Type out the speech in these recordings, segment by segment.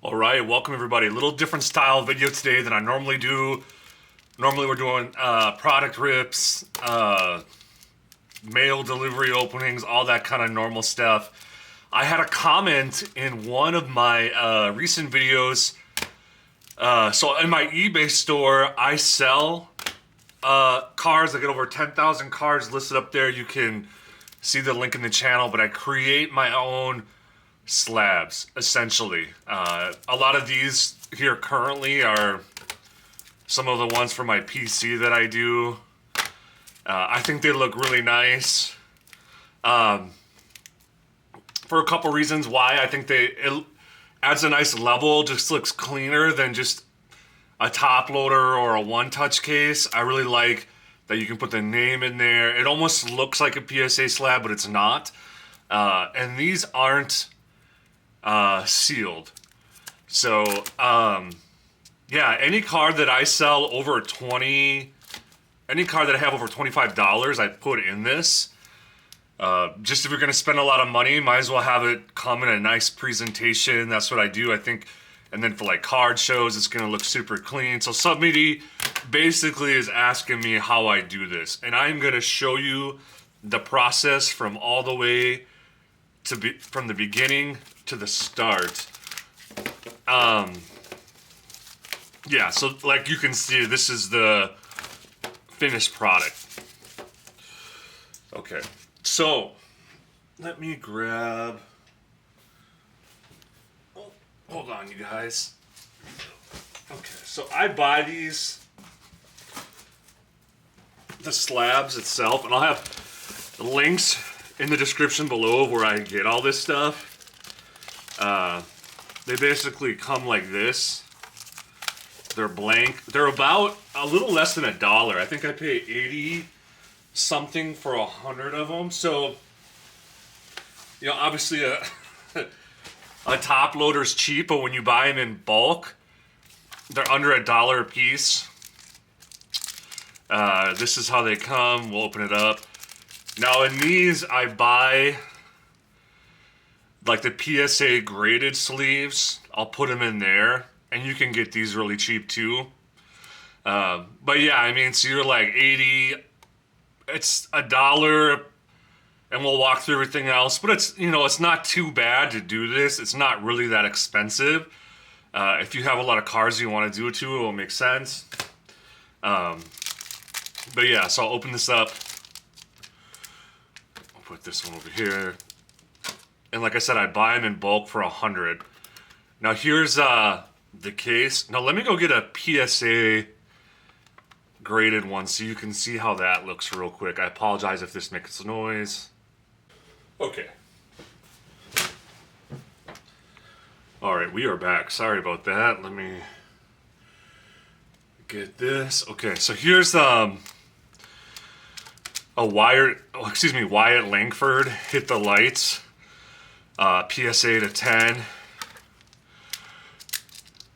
All right, welcome everybody. A little different style video today than I normally do. Normally we're doing product rips, mail delivery openings, all that kind of normal stuff. I had a comment in one of my recent videos. So in my eBay store, I sell cars. I get over 10,000 cars listed up there. You can see the link in the channel, but I create my own slabs, essentially. A lot of these here currently are some of the ones for my PC that I do. I think they look really nice. For a couple reasons why I think it adds a nice level, just looks cleaner than just a top loader or a one-touch case. I really like that you can put the name in there. It almost looks like a PSA slab, but it's not. And these aren't sealed. So, yeah, any car that I sell over any car that I have over $25, I put in this. Just if you're going to spend a lot of money, might as well have it come in a nice presentation. That's what I do, I think. And then for like card shows, it's going to look super clean. So somebody basically is asking me how I do this. And I'm going to show you the process from all the way from the beginning to the start. Yeah, so like you can see, this is the finished product. Okay, so let me grab, oh, hold on you guys. Okay, so I buy the slabs itself, and I'll have links in the description below of where I get all this stuff. They basically come like this. They're blank. They're about a little less than $1. I think I pay 80 something for 100 of them. So, you know, obviously a top loader's cheap, but when you buy them in bulk, they're under $1 a piece. This is how they come. We'll open it up. Now in these, I buy like the PSA graded sleeves. I'll put them in there, and you can get these really cheap too. But yeah, I mean, so you're like 80, it's $1, and we'll walk through everything else. But it's, you know, it's not too bad to do this. It's not really that expensive. If you have a lot of cars you want to do it to, it will make sense. But yeah, so I'll open this up. I'll put this one over here. And like I said, I buy them in bulk for 100. Now here's the case. Now let me go get a PSA graded one so you can see how that looks real quick. I apologize if this makes noise. Okay. All right, we are back. Sorry about that. Let me get this. Okay, so here's Wyatt Langford Hit the Lights. PSA to 10.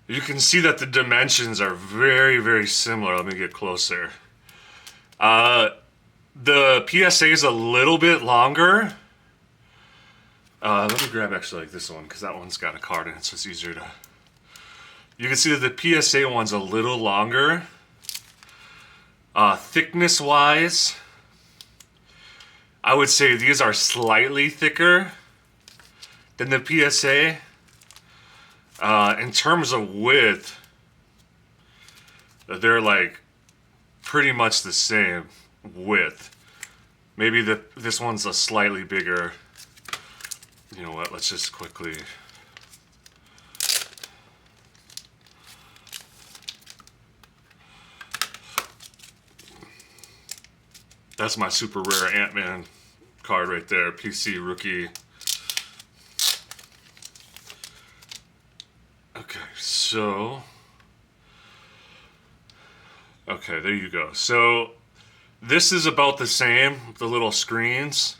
You can see that the dimensions are very, very similar. Let me get closer. The PSA is a little bit longer. Let me grab actually like this one, because that one's got a card in it, so it's easier to... You can see that the PSA one's a little longer. Thickness-wise, I would say these are slightly thicker than the PSA. In terms of width, they're like pretty much the same width. Maybe this one's a slightly bigger. You know what? Let's just quickly. That's my super rare Ant-Man card right there. PC rookie. Okay, so, okay, there you go. So this is about the same, the little screens.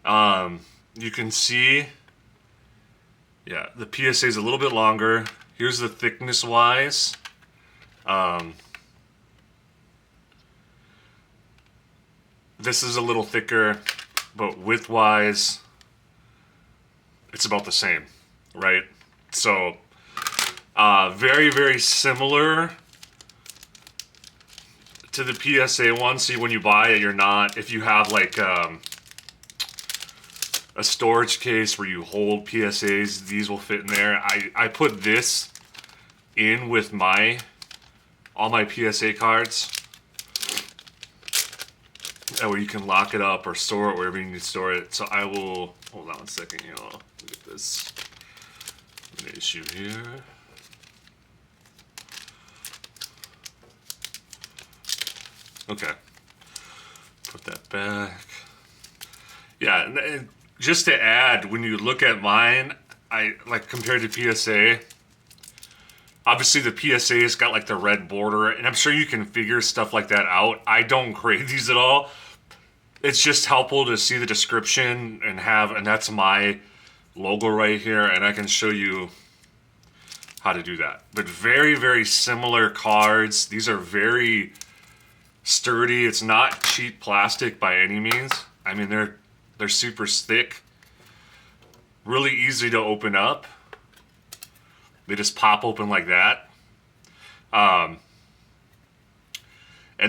You can see, yeah, the PSA is a little bit longer. Here's the thickness wise. This is a little thicker, but width wise, it's about the same, right? So Very, very similar to the PSA one. See, when you buy it, you're not, if you have like a storage case where you hold PSAs, these will fit in there. I put this in with all my PSA cards. That way you can lock it up or store it wherever you need to store it. So I will, hold on 1 second, look at this issue here. Okay, put that back. Yeah, and just to add, when you look at mine, I like compared to PSA, obviously the PSA's got like the red border, and I'm sure you can figure stuff like that out. I don't grade these at all. It's just helpful to see the description and that's my logo right here, and I can show you how to do that. But very, very similar cards. These are very sturdy. It's not cheap plastic by any means. I mean, they're super thick, really easy to open up. They just pop open like that. And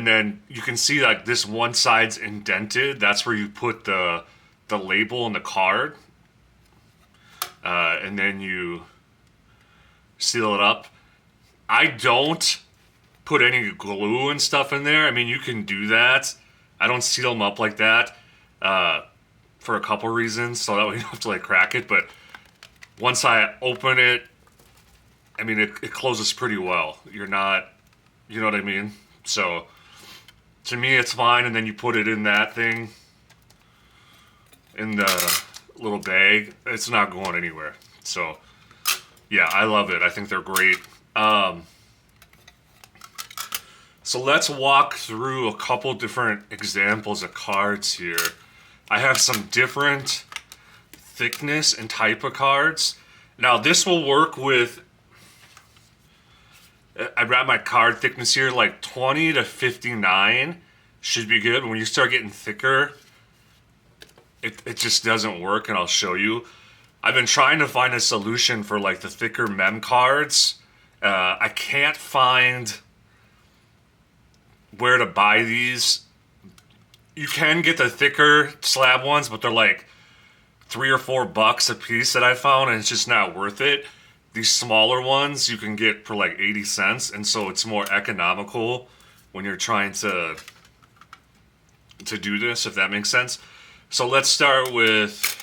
then you can see like this one side's indented. That's where you put the label and the card. And then you seal it up. I don't put any glue and stuff in there. I mean, you can do that. I don't seal them up like that for a couple reasons, so that way you don't have to like crack it. But once I open it, I mean, it closes pretty well. You're not, you know what I mean? So to me, it's fine. And then you put it in that thing, in the little bag. It's not going anywhere. So yeah, I love it. I think they're great. So let's walk through a couple different examples of cards here. I have some different thickness and type of cards. Now this will work with, I got my card thickness here, like 20 to 59 should be good. When you start getting thicker, it just doesn't work, and I'll show you. I've been trying to find a solution for like the thicker mem cards. I can't find where to buy these. You can get the thicker slab ones, but they're like $3 or $4 a piece that I found, and it's just not worth it. These smaller ones you can get for like 80 cents, and so it's more economical when you're trying to do this, if that makes sense. So let's start with,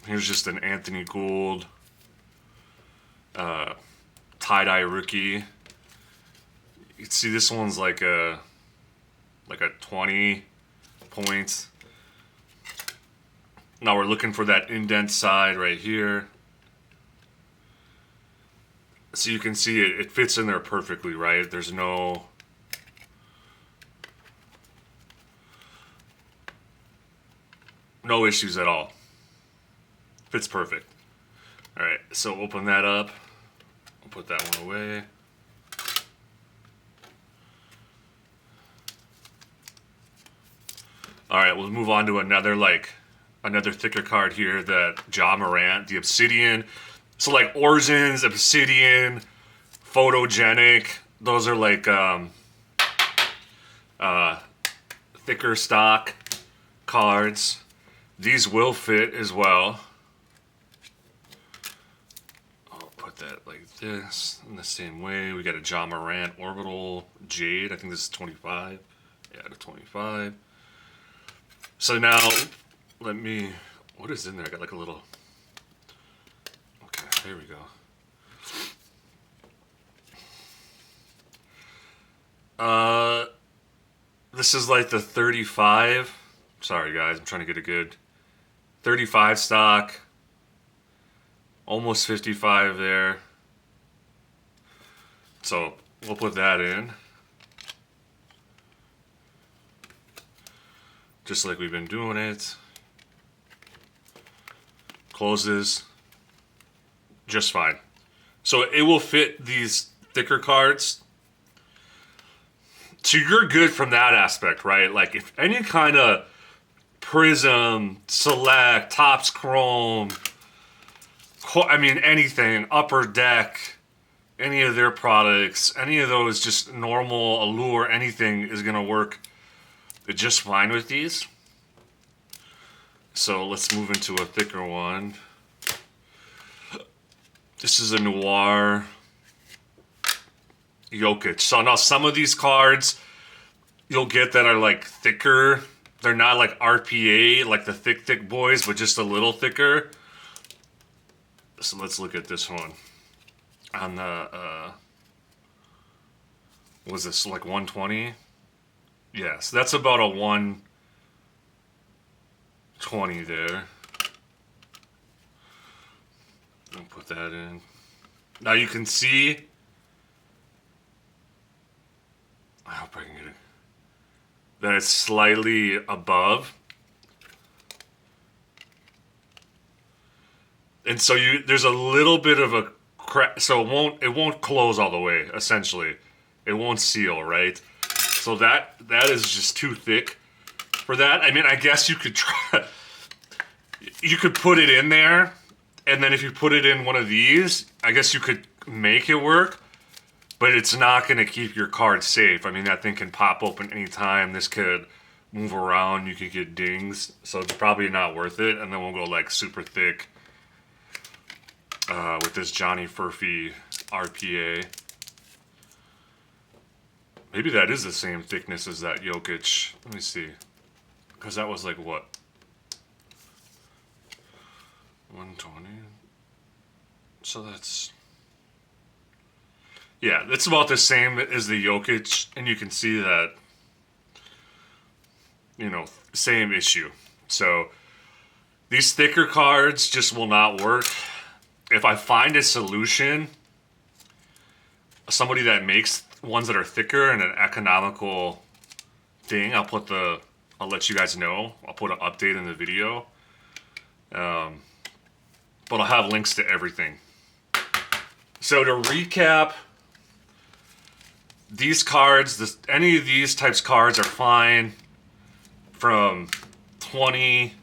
here's just an Anthony Gould tie-dye rookie. You can see this one's like a 20 points. Now we're looking for that indent side right here. So you can see it fits in there perfectly, right? There's no issues at all. Fits perfect. All right, so open that up. I'll put that one away. All right, we'll move on to another thicker card here, that Ja Morant, the Obsidian. So like Origins, Obsidian, Photogenic, those are like thicker stock cards. These will fit as well. I'll put that like this in the same way. We got a Ja Morant Orbital Jade. I think this is 25. Yeah, the 25. So now, what is in there? I got like a little, okay, there we go. This is like the 35. Sorry guys, I'm trying to get a good 35 stock. Almost 55 there. So we'll put that in. Just like we've been doing it. Closes just fine. So it will fit these thicker cards. So you're good from that aspect, right? Like if any kind of Prism, Select, Topps Chrome, I mean, anything, Upper Deck, any of their products, any of those, just normal Allure, anything is going to work just fine with these. So let's move into a thicker one. This is a Noir Jokic. So now some of these cards you'll get that are like thicker. They're not like RPA, like the thick boys, but just a little thicker. So let's look at this one. On the, what was this, like 120? Yes, that's about a 120 there. I'll put that in. Now you can see, I hope I can get it, that it's slightly above. And so there's a little bit of a crack, so it won't close all the way, essentially. It won't seal, right? So that is just too thick for that. I mean, I guess you could try, you could put it in there, and then if you put it in one of these, I guess you could make it work, but it's not going to keep your card safe. I mean, that thing can pop open anytime. This could move around. You could get dings, so it's probably not worth it. And then we'll go like super thick with this Johnny Furphy RPA. Maybe that is the same thickness as that Jokic. Let me see. Because that was like what? 120? So that's... yeah, it's about the same as the Jokic. And you can see that, you know, same issue. So these thicker cards just will not work. If I find a solution, somebody that makes ones that are thicker and an economical thing, I'll let you guys know. I'll put an update in the video. But I'll have links to everything. So to recap, these cards, any of these types of cards are fine from 20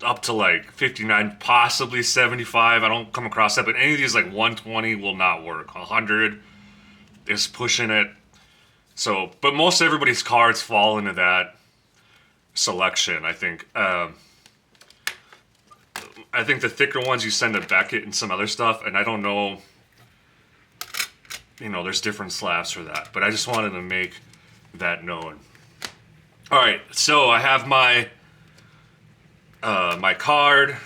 up to like 59, possibly 75. I don't come across that, but any of these like 120 will not work. 100 is pushing it. So, but most everybody's cards fall into that selection, I think. I think the thicker ones you send to Beckett and some other stuff, and I don't know, you know, there's different slabs for that, but I just wanted to make that known. All right, so I have my my card.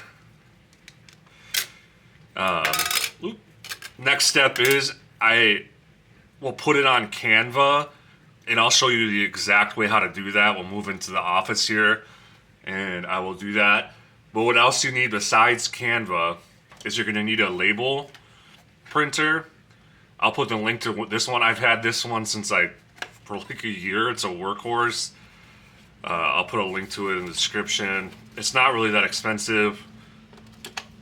Next step is I will put it on Canva, and I'll show you the exact way how to do that. We'll move into the office here, and I will do that. But what else you need besides Canva is you're going to need a label printer. I'll put the link to this one. I've had this one for like a year. It's a workhorse. I'll put a link to it in the description. It's not really that expensive.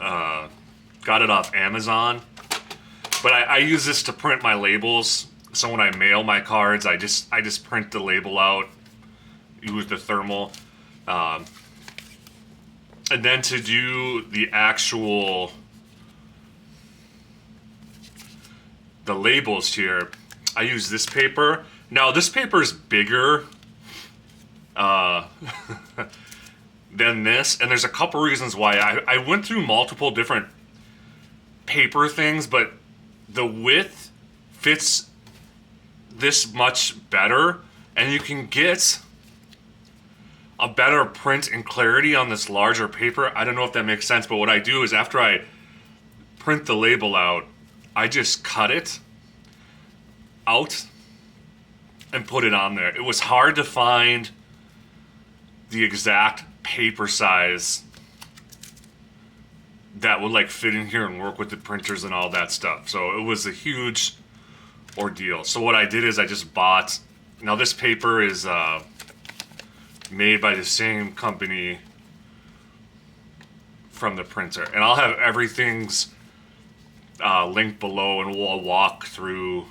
Got it off Amazon. But I use this to print my labels. So when I mail my cards, I just print the label out. Use the thermal. And then to do the actual, the labels here, I use this paper. Now this paper is bigger than this, and there's a couple reasons why. I went through multiple different paper things, but the width fits this much better, and you can get a better print and clarity on this larger paper. I don't know if that makes sense, but what I do is after I print the label out, I just cut it out and put it on there. It was hard to find the exact paper size that would like fit in here and work with the printers and all that stuff. So it was a huge ordeal. So what I did is I just bought, now this paper is made by the same company from the printer, and I'll have everything's linked below, and we'll walk through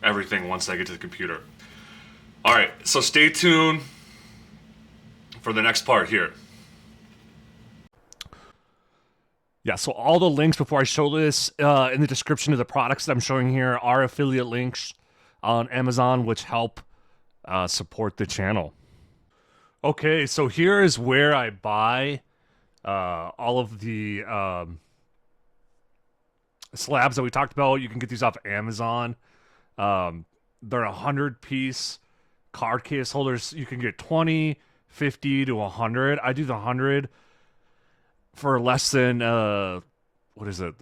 everything once I get to the computer. All right, so stay tuned for the next part here. Yeah, so all the links before I show this in the description of the products that I'm showing here are affiliate links on Amazon, which help support the channel. Okay, so here is where I buy all of the slabs that we talked about. You can get these off Amazon. They're 100-piece card case holders. You can get 20, 50 to 100. I do the 100 for less than what is it,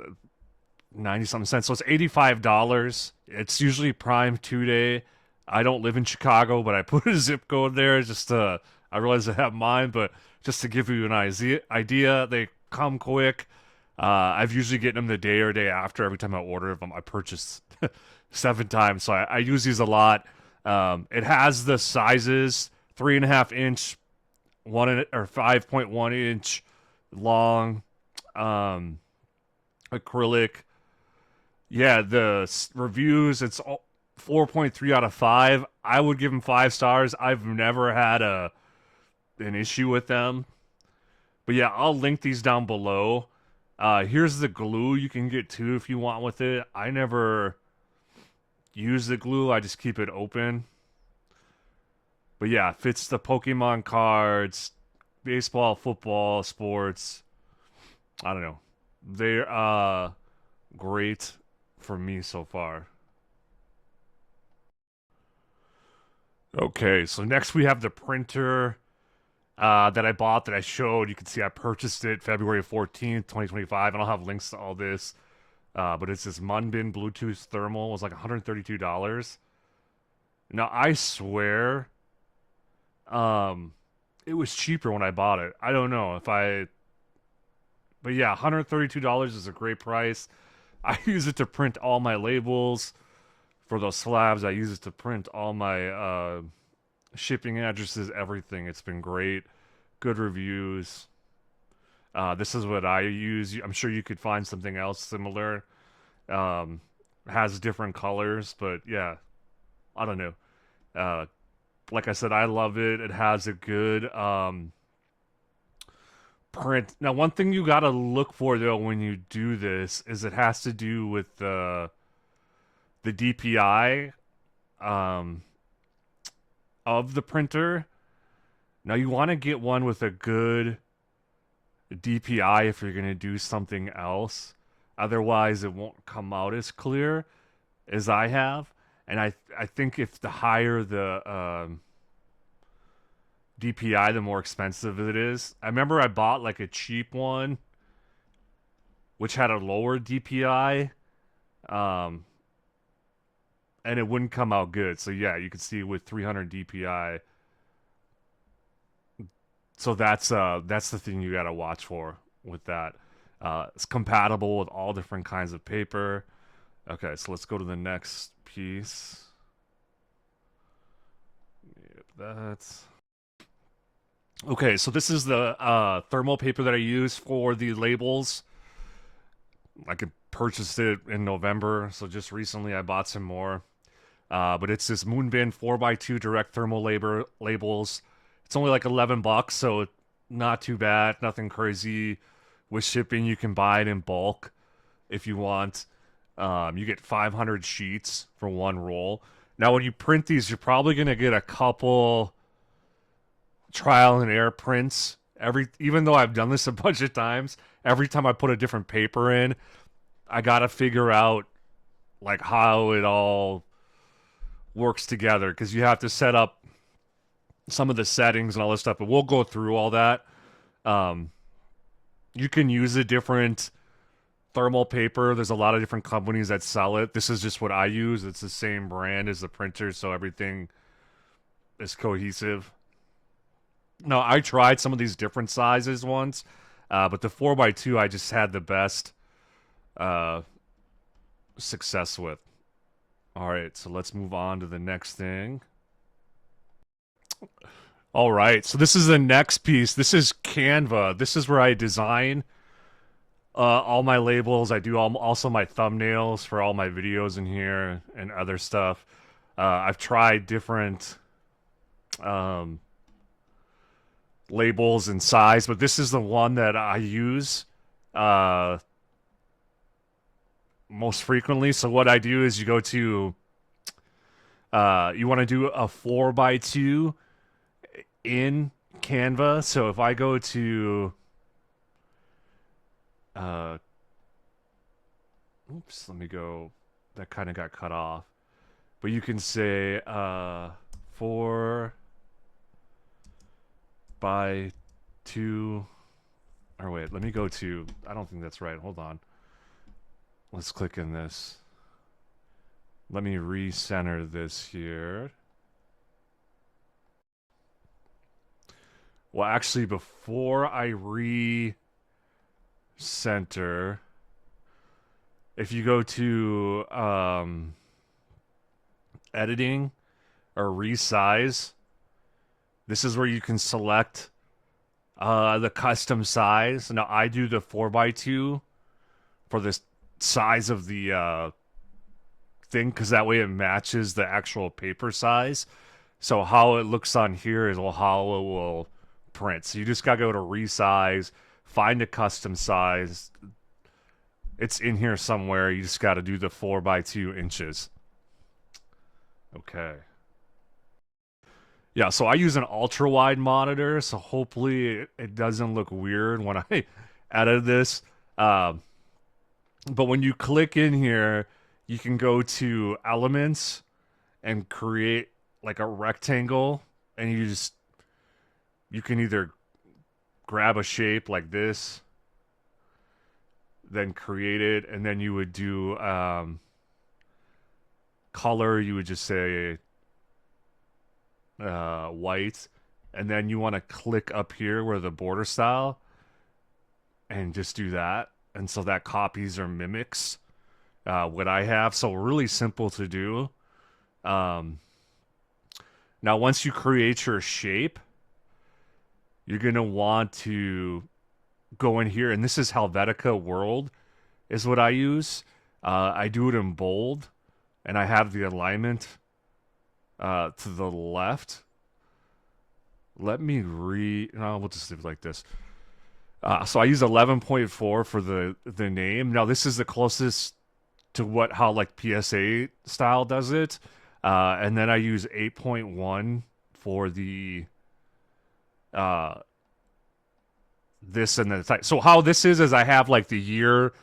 90 something cents. So it's $85. It's usually Prime 2 day. I don't live in Chicago, but I put a zip code there just to, I realize I have mine, but just to give you an idea, they come quick. I've usually getting them the day or day after every time I order them. I purchase 7 times, so I use these a lot. It has the sizes 3.5 inch, 5.1 inch long, acrylic. Yeah, the reviews, it's 4.3 out of 5. I would give them 5 stars. I've never had an issue with them. But yeah, I'll link these down below. Here's the glue you can get too if you want with it. I never use the glue. I just keep it open. But yeah, fits the Pokemon cards, baseball, football, sports. I don't know. They're great for me so far. Okay, so next we have the printer that I bought that I showed. You can see I purchased it February 14th, 2025. And I'll have links to all this. But it's this Munbin Bluetooth thermal. It was like $132. Now, I swear, it was cheaper when I bought it. I don't know if I... But yeah, $132 is a great price. I use it to print all my labels for those slabs. I use it to print all my shipping addresses, everything. It's been great. Good reviews. This is what I use. I'm sure you could find something else similar. Has different colors, but yeah, I don't know. Like I said, I love it. It has a good print. Now, one thing you gotta look for though when you do this is it has to do with the DPI of the printer. Now, you want to get one with a good DPI if you're gonna do something else. Otherwise, it won't come out as clear as I have. And I think if the higher the DPI, the more expensive it is. I remember I bought like a cheap one, which had a lower DPI, um, and it wouldn't come out good. So yeah, you can see with 300 DPI. So that's the thing you gotta watch for with that. It's compatible with all different kinds of paper. Okay, so let's go to the next piece. Yep, that's okay. So this is the thermal paper that I use for the labels. I could purchase it in November, so just recently I bought some more. But it's this Moonbin 4x2 direct thermal labels. It's only like $11, so not too bad. Nothing crazy. With shipping, you can buy it in bulk if you want. You get 500 sheets for one roll. Now, when you print these, you're probably gonna get a couple trial and error prints. Even though I've done this a bunch of times, every time I put a different paper in, I gotta figure out like how it all works together because you have to set up some of the settings and all this stuff. But we'll go through all that. You can use a different thermal paper. There's a lot of different companies that sell it. This is just what I use. It's the same brand as the printer, so everything is cohesive. No, I tried some of these different sizes once, but the 4x2 I just had the best success with. All right, so let's move on to the next thing. All right, so this is the next piece. This is Canva. This is where I design all my labels. I do also my thumbnails for all my videos in here and other stuff. I've tried different labels and size, but this is the one that I use uh, most frequently. So what I do is you go to you want to do a 4x2 in Canva. So if I go to uh, oops, let me go. That kind of got cut off. But you can say 4x2. Or wait, let me go to. I don't think that's right. Hold on. Let's click in this. Let me recenter this here. Well, actually, before I recenter, if you go to editing or resize, this is where you can select the custom size. Now, I do the 4x2 for this size of the thing because that way it matches the actual paper size. So how it looks on here is how it will print. So you just gotta go to resize, find a custom size. It's in here somewhere. You just gotta do the 4x2 inches. Okay. Yeah, so I use an ultra wide monitor, so hopefully it doesn't look weird when I edit this. But when you click in here, you can go to elements and create like a rectangle, and you can either grab a shape like this, then create it, and then you would do color. You would just say white, and then you want to click up here where the border style and just do that, and so that copies or mimics what I have. So really simple to do. Now once you create your shape, you're gonna want to go in here, and this is Helvetica World is what I use. I do it in bold, and I have the alignment to the left. Let me no, we'll just leave it like this. So I use 11.4 for the name. Now this is the closest to how like PSA style does it. And then I use 8.1 for the this and the type. So how this is I have like the year,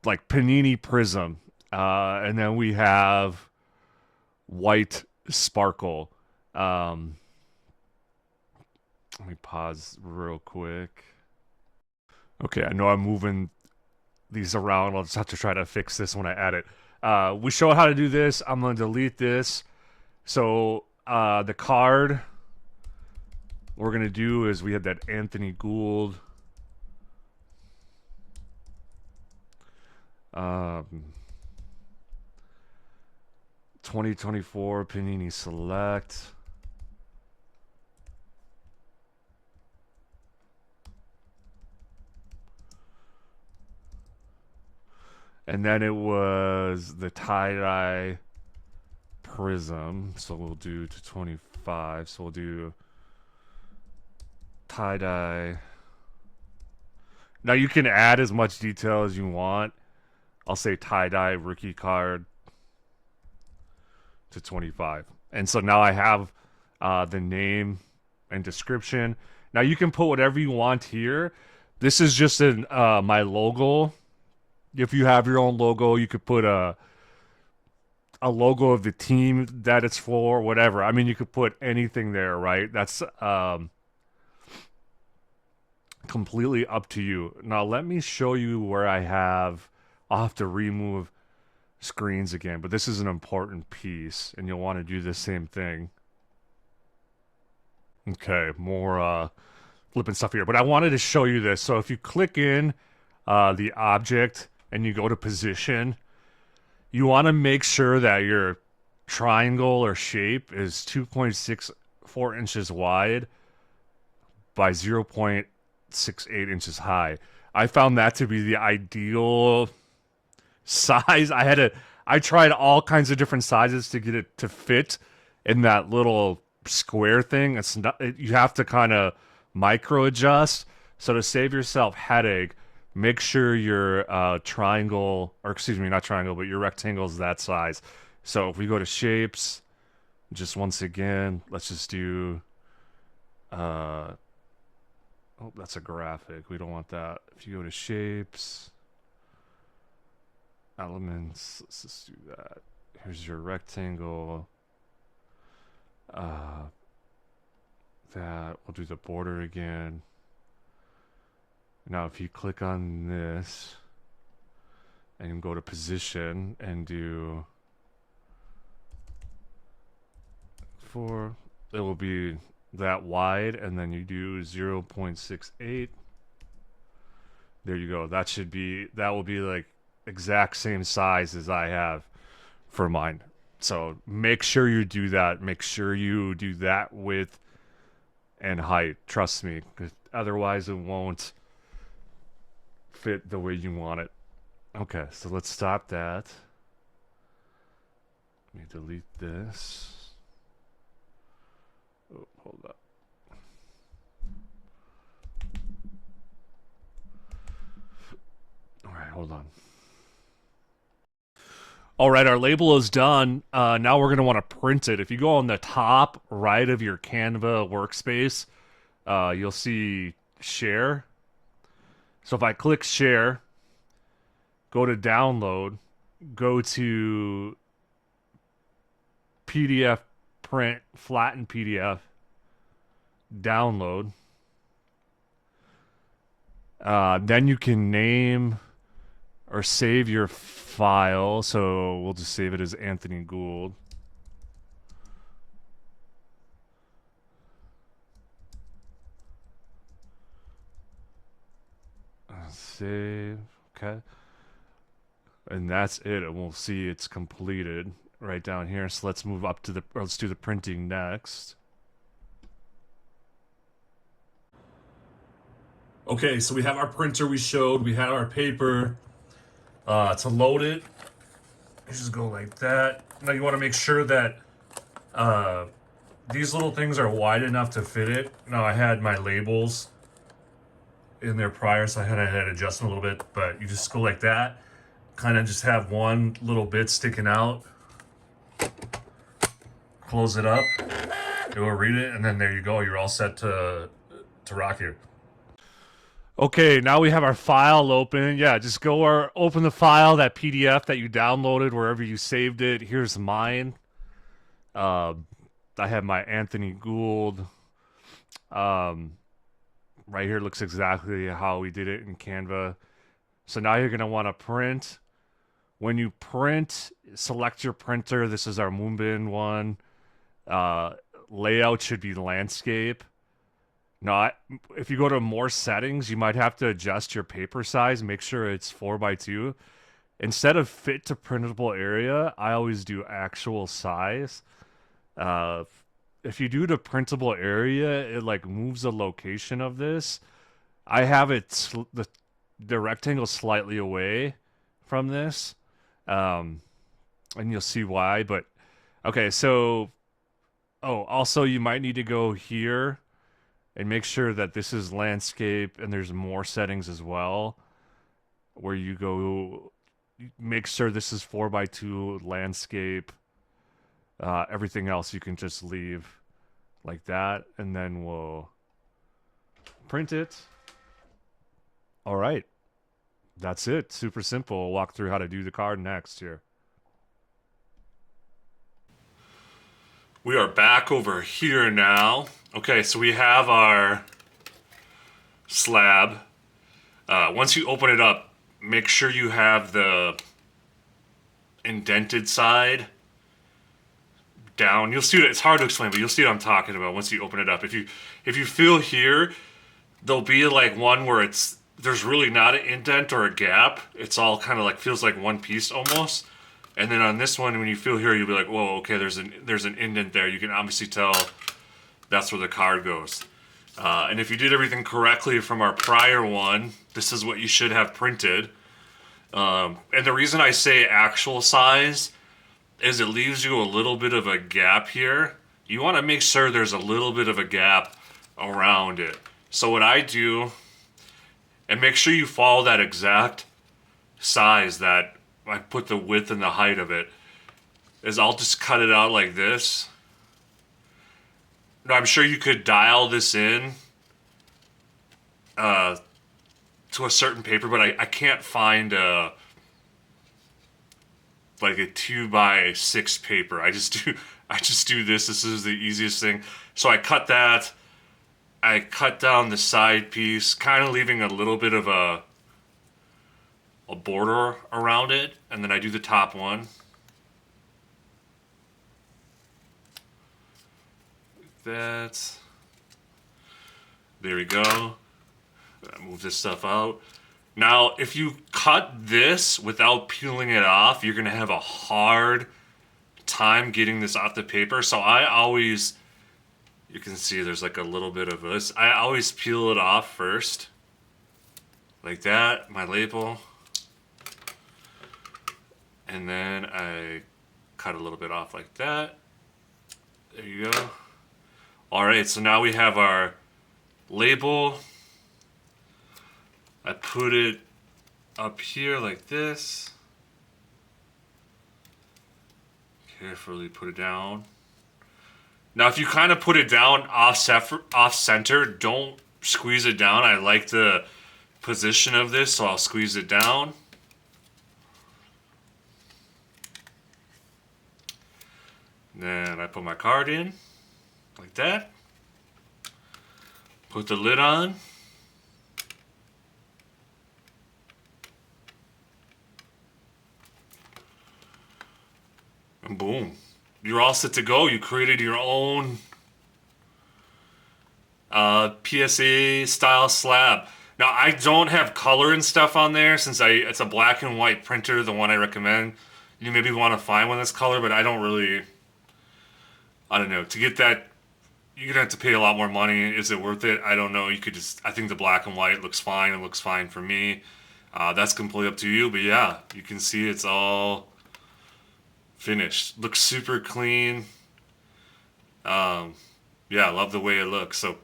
like Panini Prism, and then we have white sparkle. Let me pause real quick. Okay, I know I'm moving these around. I'll just have to try to fix this when I add it. We show how to do this. I'm going to delete this. So the card we're going to do is we had that Anthony Gould. 2024 Panini Select. And then it was the tie-dye prism. So we'll do to 25. So we'll do tie-dye. Now you can add as much detail as you want. I'll say tie-dye rookie card to 25. And so now I have the name and description. Now you can put whatever you want here. This is just my logo. If you have your own logo, you could put a logo of the team that it's for, whatever. I mean, you could put anything there, right? That's completely up to you. Now, let me show you where I'll have to remove screens again, but this is an important piece, and you'll want to do the same thing. Okay, more flipping stuff here, but I wanted to show you this. So if you click in the object and you go to position, you want to make sure that your triangle or shape is 2.64 inches wide by 0.68 inches high. I found that to be the ideal size. I tried all kinds of different sizes to get it to fit in that little square thing. It's not, you have to kind of micro adjust. So to save yourself headache, make sure your triangle, or excuse me, not triangle, but your rectangle is that size. So if we go to shapes, just once again, let's just do, oh, that's a graphic. We don't want that. If you go to shapes, elements, let's just do that. Here's your rectangle. That, we'll do the border again. Now if you click on this and go to position and do 4, it will be that wide, and then you do 0.68. There you go. That will be like exact same size as I have for mine. So make sure you do that. Make sure you do that width and height. Trust me, 'cause otherwise it won't fit the way you want it. Okay, so let's stop that. Let me delete this. Oh, hold up. All right, hold on. All right, our label is done. Now we're going to want to print it. If you go on the top right of your Canva workspace, you'll see share. So if I click share, go to download, go to PDF print, flatten PDF, download. Then you can name or save your file. So we'll just save it as Anthony Gould. Save. Okay. And that's it. And we'll see it's completed right down here. So let's move up to let's do the printing next. Okay, so we have our printer we showed. We had our paper. To load it, you just go like that. Now you want to make sure that these little things are wide enough to fit it. Now I had my labels in there prior, so I had to adjust them a little bit, but you just go like that. Kind of just have one little bit sticking out. Close it up. Go read it, and then there you go. You're all set to rock here. Okay, now we have our file open. Yeah, just go or open the file, that PDF that you downloaded wherever you saved it. Here's mine. I have my Anthony Gould. Right here looks exactly how we did it in Canva. So now you're going to want to print. When you print, select your printer. This is our Moonbin one. Layout should be landscape. Now, if you go to more settings, you might have to adjust your paper size. Make sure it's 4x2. Instead of fit to printable area, I always do actual size. If you do the printable area, it like moves the location of this. I have it the rectangle slightly away from this, and you'll see why. But okay, so also you might need to go here and make sure that this is landscape, and there's more settings as well where you go, make sure this is 4x2 landscape. Everything else you can just leave like that, and then we'll print it. All right, that's it. Super simple. We'll walk through how to do the card next here. We are back over here now. Okay, so we have our slab. Once you open it up, make sure you have the indented side down. You'll see it. It's hard to explain, but you'll see what I'm talking about once you open it up. If you feel here, there'll be like one where there's really not an indent or a gap. It's all kind of like feels like one piece almost. And then on this one, when you feel here, you'll be like, whoa, okay, there's an indent there. You can obviously tell that's where the card goes. And if you did everything correctly from our prior one, this is what you should have printed. And the reason I say actual size is it leaves you a little bit of a gap here. You want to make sure there's a little bit of a gap around it. So what I do And make sure you follow that exact size that I put the width and the height of it. Is I'll just cut it out like this. Now, I'm sure you could dial this in to a certain paper, but I can't find like a 2x6 paper. I just do this. This is the easiest thing. So I cut that. I cut down the side piece, kind of leaving a little bit of a border around it, and then I do the top one. Like that. There we go. Move this stuff out. Now, if you cut this without peeling it off, you're gonna have a hard time getting this off the paper. So I always, you can see there's like a little bit of this. I always peel it off first. Like that, my label. And then I cut a little bit off like that. There you go. All right, so now we have our label. I put it up here like this. Carefully put it down. Now, if you kind of put it down off center, don't squeeze it down. I like the position of this, so I'll squeeze it down. Then I put my card in, like that. Put the lid on. And boom. You're all set to go. You created your own PSA style slab. Now, I don't have color and stuff on there since it's a black and white printer, the one I recommend. You maybe want to find one that's color, but I don't really... I don't know. To get that, you're going to have to pay a lot more money. Is it worth it? I don't know. You could just... I think the black and white looks fine. It looks fine for me. That's completely up to you. But yeah, you can see it's all finished. Looks super clean. Yeah, I love the way it looks. So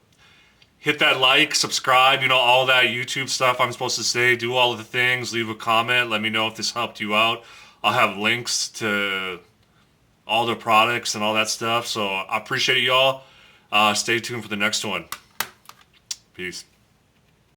hit that like, subscribe, you know, all that YouTube stuff I'm supposed to say. Do all of the things. Leave a comment. Let me know if this helped you out. I'll have links to all the products and all that stuff. So I appreciate y'all. Stay tuned for the next one. Peace.